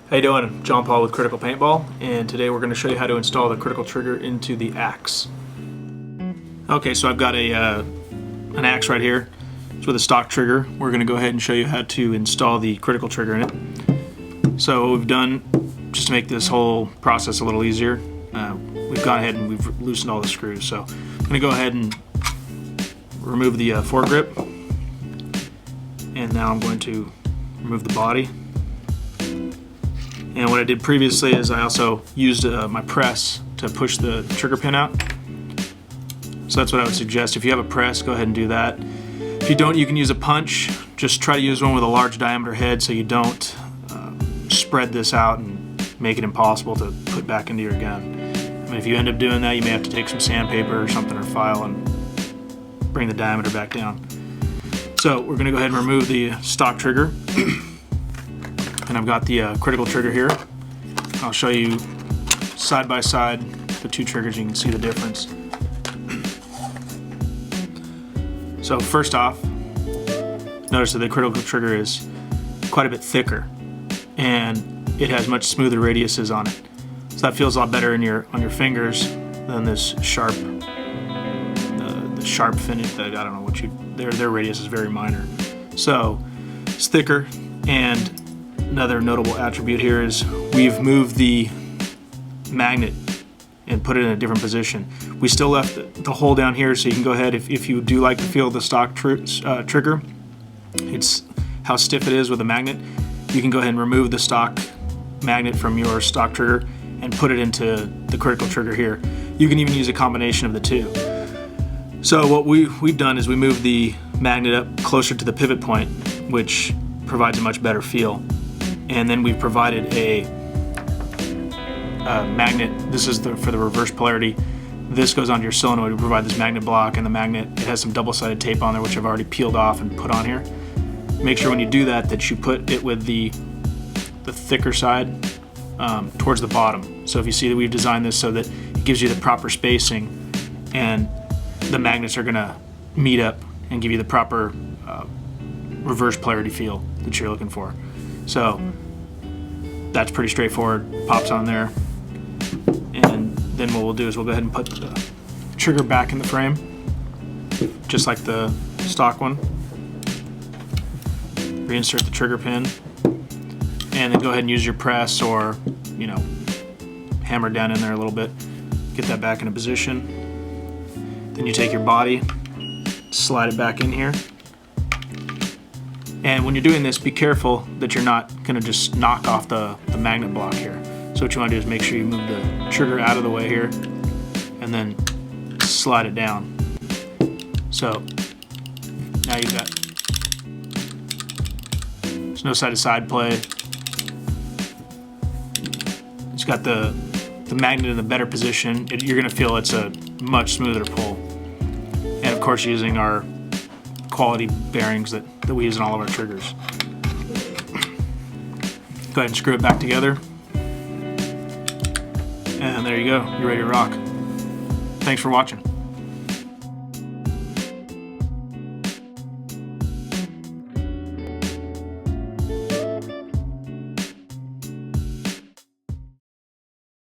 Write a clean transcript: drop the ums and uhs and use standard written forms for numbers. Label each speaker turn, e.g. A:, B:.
A: How you doing? I'm John Paul with Critical Paintball, and today we're going to show you how to install the critical trigger into the axe. Okay, so I've got an axe right here. It's with a stock trigger. We're going to go ahead and show you how to install the critical trigger in it. So what we've done, just to make this whole process a little easier, we've gone ahead and we've loosened all the screws. So I'm going to go ahead and remove the foregrip, and now I'm going to remove the body. And what I did previously is I also used my press to push the trigger pin out. So that's what I would suggest. If you have a press, go ahead and do that. If you don't, you can use a punch. Just try to use one with a large diameter head so you don't spread this out and make it impossible to put back into your gun. I mean, if you end up doing that, you may have to take some sandpaper or something or file and bring the diameter back down. So we're going to go ahead and remove the stock trigger. And I've got the critical trigger here. I'll show you side by side the two triggers. You can see the difference. So first off, notice that the critical trigger is quite a bit thicker, and it has much smoother radiuses on it. So that feels a lot better on your fingers than this sharp, the sharp finish. That I don't know what their radius is very minor. So it's thicker. And another notable attribute here is we've moved the magnet and put it in a different position. We still left the hole down here, so you can go ahead, if you do like the feel of the stock trigger, it's how stiff it is with a magnet, you can go ahead and remove the stock magnet from your stock trigger and put it into the critical trigger here. You can even use a combination of the two. So what we've done is we moved the magnet up closer to the pivot point, which provides a much better feel. And then we've provided a magnet. This is for the reverse polarity. This goes onto your solenoid. We provide this magnet block, and the magnet, it has some double-sided tape on there, which I've already peeled off and put on here. Make sure when you do that you put it with the thicker side towards the bottom. So if you see that we've designed this so that it gives you the proper spacing, and the magnets are going to meet up and give you the proper reverse polarity feel that you're looking for. So that's pretty straightforward. Pops on there, and then what we'll do is we'll go ahead and put the trigger back in the frame, just like the stock one. Reinsert the trigger pin, and then go ahead and use your press or, hammer down in there a little bit. Get that back into position. Then you take your body, slide it back in here. And when you're doing this, be careful that you're not going to just knock off the magnet block here. So what you want to do is make sure you move the trigger out of the way here and then slide it down. So now you've got, there's no side-to-side play. It's got the magnet in a better position. You're going to feel it's a much smoother pull. And of course, using our quality bearings that we use in all of our triggers. Go ahead and screw it back together, and there you go. You're ready to rock. Thanks for watching.